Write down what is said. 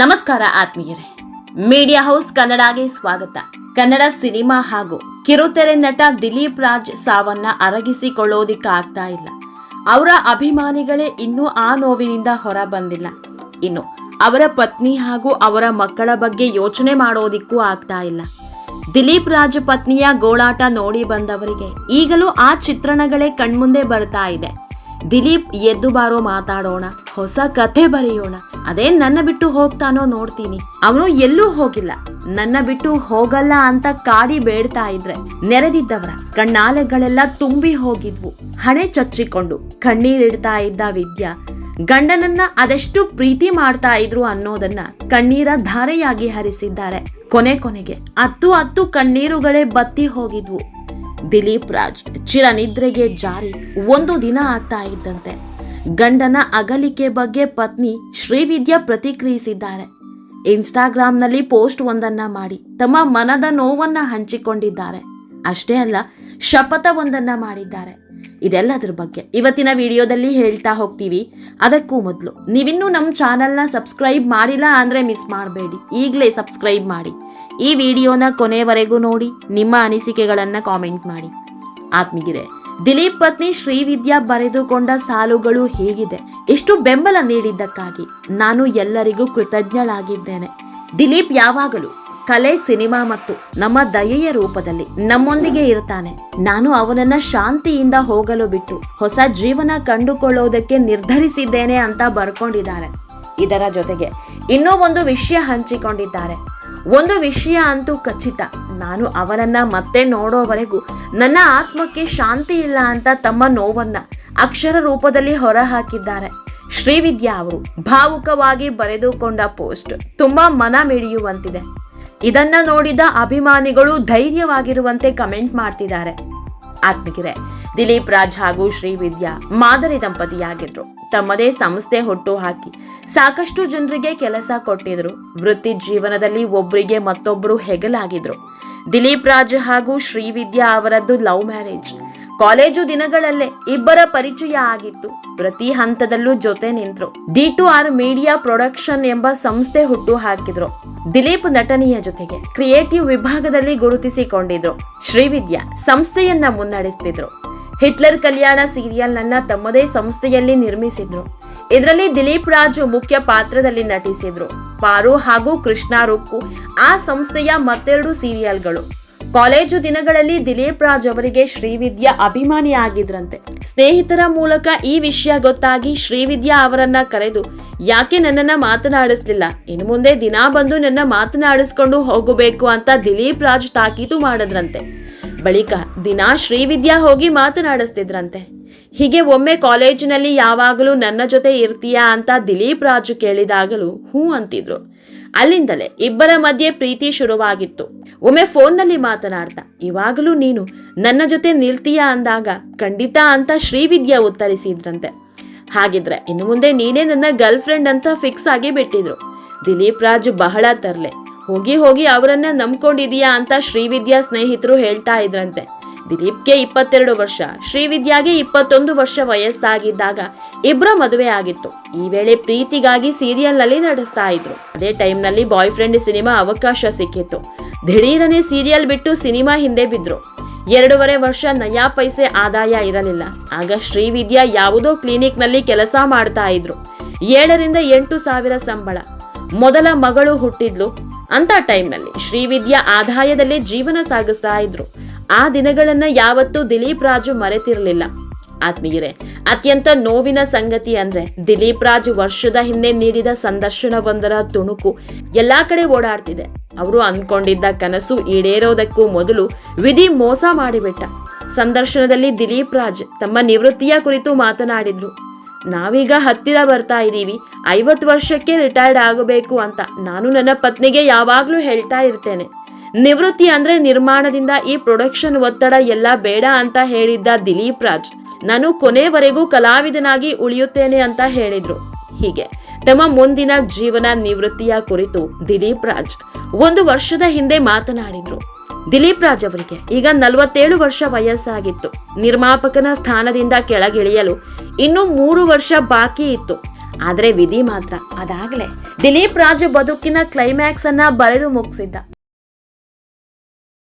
ನಮಸ್ಕಾರ ಆತ್ಮೀಯರೇ, media house ಕನ್ನಡಗೆ ಸ್ವಾಗತ. ಕನ್ನಡ ಸಿನಿಮಾ ಹಾಗೂ ಕಿರುತೆರೆ ನಟ ದಿಲೀಪ್ ರಾಜ್ ಸಾವನ್ನ ಅರಗಿಸಿಕೊಳ್ಳೋದಿಕ್ಕಾಗ್ತಾ ಇಲ್ಲ. ಅವರ ಅಭಿಮಾನಿಗಳೇ ಇನ್ನೂ ಆ ನೋವಿನಿಂದ ಹೊರ ಬಂದಿಲ್ಲ. ಇನ್ನು ಅವರ ಪತ್ನಿ ಹಾಗೂ ಅವರ ಮಕ್ಕಳ ಬಗ್ಗೆ ಯೋಚನೆ ಮಾಡೋದಿಕ್ಕೂ ಆಗ್ತಾ ಇಲ್ಲ. ದಿಲೀಪ್ ರಾಜ್ ಪತ್ನಿಯ ಗೋಳಾಟ ನೋಡಿ ಬಂದವರಿಗೆ ಈಗಲೂ ಆ ಚಿತ್ರಣಗಳೇ ಕಣ್ಮುಂದೆ ಬರ್ತಾ ಇದೆ. ದಿಲೀಪ್ ಎದ್ದು ಬಾರೋ ಮಾತಾಡೋಣ, ಹೊಸ ಕಥೆ ಬರೆಯೋಣ, ಅದೇ ನನ್ನ ಬಿಟ್ಟು ಹೋಗ್ತಾನೋ ನೋಡ್ತೀನಿ, ಅವನು ಎಲ್ಲೂ ಹೋಗಿಲ್ಲ, ನನ್ನ ಬಿಟ್ಟು ಹೋಗಲ್ಲ ಅಂತ ಕಾಡಿ ಬೇಡ್ತಾ ಇದ್ರೆ ನೆರೆದಿದ್ದವರ ಕಣ್ಣಾಲೆಗಳೆಲ್ಲ ತುಂಬಿ ಹೋಗಿದ್ವು. ಹಣೆ ಚಚ್ಚಿಕೊಂಡು ಕಣ್ಣೀರಿಡ್ತಾ ಇದ್ದ ವಿದ್ಯಾ ಗಂಡನನ್ನ ಅದೆಷ್ಟು ಪ್ರೀತಿ ಮಾಡ್ತಾ ಇದ್ರು ಅನ್ನೋದನ್ನ ಕಣ್ಣೀರ ಧಾರೆಯಾಗಿ ಹರಿಸಿದ್ದಾರೆ. ಕೊನೆಗೆ ಹತ್ತು ಕಣ್ಣೀರುಗಳೇ ಬತ್ತಿ ಹೋಗಿದ್ವು. ದಿಲೀಪ್ ರಾಜ್ ಚಿರನಿದ್ರೆಗೆ ಜಾರಿ ಒಂದು ದಿನ ಆಗ್ತಾ ಇದ್ದಂತೆ ಗಂಡನ ಅಗಲಿಕೆ ಬಗ್ಗೆ ಪತ್ನಿ ಶ್ರೀವಿದ್ಯಾ ಪ್ರತಿಕ್ರಿಯಿಸಿದ್ದಾರೆ. ಇನ್ಸ್ಟಾಗ್ರಾಂನಲ್ಲಿ ಪೋಸ್ಟ್ ಒಂದನ್ನ ಮಾಡಿ ತಮ್ಮ ಮನದ ನೋವನ್ನ ಹಂಚಿಕೊಂಡಿದ್ದಾರೆ. ಅಷ್ಟೇ ಅಲ್ಲ, ಶಪಥವೊಂದನ್ನ ಮಾಡಿದ್ದಾರೆ. ಇದೆಲ್ಲದರ ಬಗ್ಗೆ ಇವತ್ತಿನ ವಿಡಿಯೋದಲ್ಲಿ ಹೇಳ್ತಾ ಹೋಗ್ತೀವಿ. ಅದಕ್ಕೂ ಮೊದಲು ನೀವಿನ್ನೂ ನಮ್ಮ ಚಾನೆಲ್ನ ಸಬ್ಸ್ಕ್ರೈಬ್ ಮಾಡಿಲ್ಲ ಅಂದ್ರೆ ಮಿಸ್ ಮಾಡಬೇಡಿ, ಈಗಲೇ ಸಬ್ಸ್ಕ್ರೈಬ್ ಮಾಡಿ. ಈ ವಿಡಿಯೋನ ಕೊನೆವರೆಗೂ ನೋಡಿ, ನಿಮ್ಮ ಅನಿಸಿಕೆಗಳನ್ನ ಕಾಮೆಂಟ್ ಮಾಡಿ. ಆತ್ಮೀಯರೇ, ದಿಲೀಪ್ ಪತ್ನಿ ಶ್ರೀವಿದ್ಯಾ ಬರೆದುಕೊಂಡ ಸಾಲುಗಳು ಹೀಗಿದೆ: ಇಷ್ಟು ಬೆಂಬಲ ನೀಡಿದ್ದಕ್ಕಾಗಿ ನಾನು ಎಲ್ಲರಿಗೂ ಕೃತಜ್ಞಳಾಗಿದ್ದೇನೆ. ದಿಲೀಪ್ ಯಾವಾಗಲೂ ಕಲೆ, ಸಿನಿಮಾ ಮತ್ತು ನಮ್ಮ ದಯೆಯ ರೂಪದಲ್ಲಿ ನಮ್ಮೊಂದಿಗೆ ಇರ್ತಾನೆ. ನಾನು ಅವನನ್ನ ಶಾಂತಿಯಿಂದ ಹೋಗಲು ಬಿಟ್ಟು ಹೊಸ ಜೀವನ ಕಂಡುಕೊಳ್ಳೋದಕ್ಕೆ ನಿರ್ಧರಿಸಿದ್ದೇನೆ ಅಂತ ಬರ್ಕೊಂಡಿದ್ದಾರೆ. ಇದರ ಜೊತೆಗೆ ಇನ್ನೂ ಒಂದು ವಿಷಯ ಹಂಚಿಕೊಂಡಿದ್ದಾರೆ. ಒಂದು ವಿಷಯ ಅಂತೂ ಖಚಿತ, ನಾನು ಅವನನ್ನ ಮತ್ತೆ ನೋಡೋವರೆಗೂ ನನ್ನ ಆತ್ಮಕ್ಕೆ ಶಾಂತಿ ಇಲ್ಲ ಅಂತ ತಮ್ಮ ನೋವನ್ನ ಅಕ್ಷರ ರೂಪದಲ್ಲಿ ಹೊರಹಾಕಿದ್ದಾರೆ. ಶ್ರೀವಿದ್ಯಾ ಅವರು ಭಾವುಕವಾಗಿ ಬರೆದುಕೊಂಡ ಪೋಸ್ಟ್ ತುಂಬಾ ಮನ ಮಿಡಿಯುವಂತಿದೆ. ಇದನ್ನ ನೋಡಿದ ಅಭಿಮಾನಿಗಳು ಧೈರ್ಯವಾಗಿರುವಂತೆ ಕಮೆಂಟ್ ಮಾಡ್ತಿದ್ದಾರೆ. ಆತ್ಮೀಯರೇ, ದಿಲೀಪ್ ರಾಜ್ ಹಾಗೂ ಶ್ರೀವಿದ್ಯಾ ಮಾದರಿ ದಂಪತಿಯಾಗಿದ್ರು. ತಮ್ಮದೇ ಸಂಸ್ಥೆ ಹುಟ್ಟು ಹಾಕಿ ಸಾಕಷ್ಟು ಜನರಿಗೆ ಕೆಲಸ ಕೊಟ್ಟಿದ್ರು. ವೃತ್ತಿ ಜೀವನದಲ್ಲಿ ಒಬ್ಬರಿಗೆ ಮತ್ತೊಬ್ಬರು ಹೆಗಲಾಗಿದ್ರು. ದಿಲೀಪ್ ರಾಜ್ ಹಾಗೂ ಶ್ರೀವಿದ್ಯಾ ಅವರದ್ದು ಲವ್ ಮ್ಯಾರೇಜ್. ಕಾಲೇಜು ದಿನಗಳಲ್ಲೇ ಇಬ್ಬರ ಪರಿಚಯ ಆಗಿತ್ತು. ಪ್ರತಿ ಹಂತದಲ್ಲೂ ಜೊತೆ ನಿಂತರು. D2R ಮೀಡಿಯಾ ಪ್ರೊಡಕ್ಷನ್ ಎಂಬ ಸಂಸ್ಥೆ ಹುಟ್ಟು ಹಾಕಿದ್ರು. ದಿಲೀಪ್ ನಟನೆಯ ಜೊತೆಗೆ ಕ್ರಿಯೇಟಿವ್ ವಿಭಾಗದಲ್ಲಿ ಗುರುತಿಸಿಕೊಂಡಿದ್ರು. ಶ್ರೀವಿದ್ಯಾ ಸಂಸ್ಥೆಯನ್ನ ಮುನ್ನಡೆಸ್ತಿದ್ರು. ಹಿಟ್ಲರ್ ಕಲ್ಯಾಣ ಸೀರಿಯಲ್ ನನ್ನ ತಮ್ಮದೇ ಸಂಸ್ಥೆಯಲ್ಲಿ ನಿರ್ಮಿಸಿದ್ರು. ಇದರಲ್ಲಿ ದಿಲೀಪ್ ರಾಜ್ ಮುಖ್ಯ ಪಾತ್ರದಲ್ಲಿ ನಟಿಸಿದ್ರು. ಪಾರು ಹಾಗೂ ಕೃಷ್ಣ ರುಕ್ಕು ಆ ಸಂಸ್ಥೆಯ ಮತ್ತೆರಡು ಸೀರಿಯಲ್ಗಳು. ಕಾಲೇಜು ದಿನಗಳಲ್ಲಿ ದಿಲೀಪ್ ರಾಜ್ ಅವರಿಗೆ ಶ್ರೀವಿದ್ಯಾ ಅಭಿಮಾನಿ ಆಗಿದ್ರಂತೆ. ಸ್ನೇಹಿತರ ಮೂಲಕ ಈ ವಿಷಯ ಗೊತ್ತಾಗಿ ಶ್ರೀವಿದ್ಯಾ ಅವರನ್ನ ಕರೆದು, ಯಾಕೆ ನನ್ನನ್ನ ಮಾತನಾಡಿಸ್ಲಿಲ್ಲ, ಇನ್ನು ಮುಂದೆ ದಿನಾ ಬಂದು ನನ್ನ ಮಾತನಾಡಿಸ್ಕೊಂಡು ಹೋಗಬೇಕು ಅಂತ ದಿಲೀಪ್ ರಾಜ್ ತಾಕೀತು ಮಾಡಿದ್ರಂತೆ. ಬಳಿಕ ದಿನಾ ಶ್ರೀವಿದ್ಯಾ ಹೋಗಿ ಮಾತನಾಡಿಸ್ತಿದ್ರಂತೆ. ಹೀಗೆ ಒಮ್ಮೆ ಕಾಲೇಜಿನಲ್ಲಿ ಯಾವಾಗಲೂ ನನ್ನ ಜೊತೆ ಇರ್ತೀಯಾ ಅಂತ ದಿಲೀಪ್ ರಾಜು ಕೇಳಿದಾಗಲೂ ಹೂ ಅಂತಿದ್ರು. ಅಲ್ಲಿಂದಲೇ ಇಬ್ಬರ ಮಧ್ಯೆ ಪ್ರೀತಿ ಶುರುವಾಗಿತ್ತು. ಒಮ್ಮೆ ಫೋನ್ನಲ್ಲಿ ಮಾತನಾಡ್ತಾ, ಇವಾಗಲೂ ನೀನು ನನ್ನ ಜೊತೆ ನಿಲ್ತೀಯಾ ಅಂದಾಗ ಖಂಡಿತ ಅಂತ ಶ್ರೀವಿದ್ಯಾ ಉತ್ತರಿಸಿದ್ರಂತೆ. ಹಾಗಿದ್ರೆ ಇನ್ನು ಮುಂದೆ ನೀನೇ ನನ್ನ ಗರ್ಲ್ ಫ್ರೆಂಡ್ ಅಂತ ಫಿಕ್ಸ್ ಆಗಿ ಬಿಟ್ಟಿದ್ರು. ದಿಲೀಪ್ ರಾಜ್ ಬಹಳ ತರ್ಲೆ. ಹೋಗಿ ಅವರನ್ನ ನಂಬ್ಕೊಂಡಿದೀಯಾ ಅಂತ ಶ್ರೀವಿದ್ಯಾ ಸ್ನೇಹಿತರು ಹೇಳ್ತಾ ಇದ್ರಂತೆ. ದಿಲೀಪ್ಗೆ 22 ವರ್ಷ, ಶ್ರೀವಿದ್ಯಾಗೆ 21 ವರ್ಷ ವಯಸ್ಸಾಗಿದ್ದಾಗ ಇಬ್ಬರ ಮದುವೆ ಆಗಿತ್ತು. ಈ ವೇಳೆ ಪ್ರೀತಿಗಾಗಿ ಸೀರಿಯಲ್ ನಲ್ಲಿ ನಡೆಸ್ತಾ ಇದ್ರು. ಅದೇ ಟೈಮ್ ನಲ್ಲಿ ಬಾಯ್ ಫ್ರೆಂಡ್ ಸಿನಿಮಾ ಅವಕಾಶ ಸಿಕ್ಕಿತ್ತು. ದಿಢೀರನೆ ಸೀರಿಯಲ್ ಬಿಟ್ಟು ಸಿನಿಮಾ ಹಿಂದೆ ಬಿದ್ರು. 2.5 ವರ್ಷ ನಯಾ ಪೈಸೆ ಆದಾಯ ಇರಲಿಲ್ಲ. ಆಗ ಶ್ರೀವಿದ್ಯಾ ಯಾವುದೋ ಕ್ಲಿನಿಕ್ ನಲ್ಲಿ ಕೆಲಸ ಮಾಡ್ತಾ ಇದ್ರು. 7ರಿಂದ 8 ಸಾವಿರ ಸಂಬಳ. ಮೊದಲ ಮಗಳು ಹುಟ್ಟಿದ್ಲು. ಅಂತ ಟೈಮ್ ನಲ್ಲಿ ಶ್ರೀವಿದ್ಯಾ ಆದಾಯದಲ್ಲಿ ಜೀವನ ಸಾಗಿಸ್ತಾ ಇದ್ರು. ಆ ದಿನಗಳನ್ನ ಯಾವತ್ತೂ ದಿಲೀಪ್ ರಾಜು ಮರೆತಿರಲಿಲ್ಲ. ಆತ್ಮೀಯರೇ, ಅತ್ಯಂತ ನೋವಿನ ಸಂಗತಿ ಅಂದ್ರೆ ದಿಲೀಪ್ ರಾಜ್ ವರ್ಷದ ಹಿಂದೆ ನೀಡಿದ ಸಂದರ್ಶನವೊಂದರ ತುಣುಕು ಎಲ್ಲಾ ಕಡೆ ಓಡಾಡ್ತಿದೆ. ಅವರು ಅಂದ್ಕೊಂಡಿದ್ದ ಕನಸು ಈಡೇರೋದಕ್ಕೂ ಮೊದಲು ವಿಧಿ ಮೋಸ ಮಾಡಿಬಿಟ್ಟ. ಸಂದರ್ಶನದಲ್ಲಿ ದಿಲೀಪ್ ರಾಜ್ ತಮ್ಮ ನಿವೃತ್ತಿಯ ಕುರಿತು ಮಾತನಾಡಿದ್ರು. ನಾವೀಗ ಹತ್ತಿರ ಬರ್ತಾ ಇದ್ದೀವಿ, 50 ವರ್ಷಕ್ಕೆ ರಿಟೈರ್ಡ್ ಆಗಬೇಕು ಅಂತ ನಾನು ನನ್ನ ಪತ್ನಿಗೆ ಯಾವಾಗ್ಲೂ ಹೇಳ್ತಾ ಇರ್ತೇನೆ. ನಿವೃತ್ತಿ ಅಂದ್ರೆ ನಿರ್ಮಾಣದಿಂದ ಈ ಪ್ರೊಡಕ್ಷನ್ ಒತ್ತಡ ಎಲ್ಲ ಬೇಡ ಅಂತ ಹೇಳಿದ್ದ ದಿಲೀಪ್ ರಾಜ್ ನಾನು ಕೊನೆವರೆಗೂ ಕಲಾವಿದನಾಗಿ ಉಳಿಯುತ್ತೇನೆ ಅಂತ ಹೇಳಿದ್ರು. ಹೀಗೆ ತಮ್ಮ ಮುಂದಿನ ಜೀವನ ನಿವೃತ್ತಿಯ ಕುರಿತು ದಿಲೀಪ್ ರಾಜ್ 1 ವರ್ಷದ ಹಿಂದೆ ಮಾತನಾಡಿದ್ರು. ದಿಲೀಪ್ ರಾಜ್ ಅವರಿಗೆ ಈಗ 47 ವರ್ಷ ವಯಸ್ಸಾಗಿತ್ತು. ನಿರ್ಮಾಪಕನ ಸ್ಥಾನದಿಂದ ಕೆಳಗಿಳಿಯಲು ಇನ್ನು 3 ವರ್ಷ ಬಾಕಿ ಇತ್ತು. ಆದ್ರೆ ವಿಧಿ ಮಾತ್ರ ಅದಾಗಲೇ ದಿಲೀಪ್ ರಾಜ್ ಬದುಕಿನ ಕ್ಲೈಮ್ಯಾಕ್ಸ್ ಅನ್ನ ಬರೆದು ಮುಗಿಸಿದ್ದ.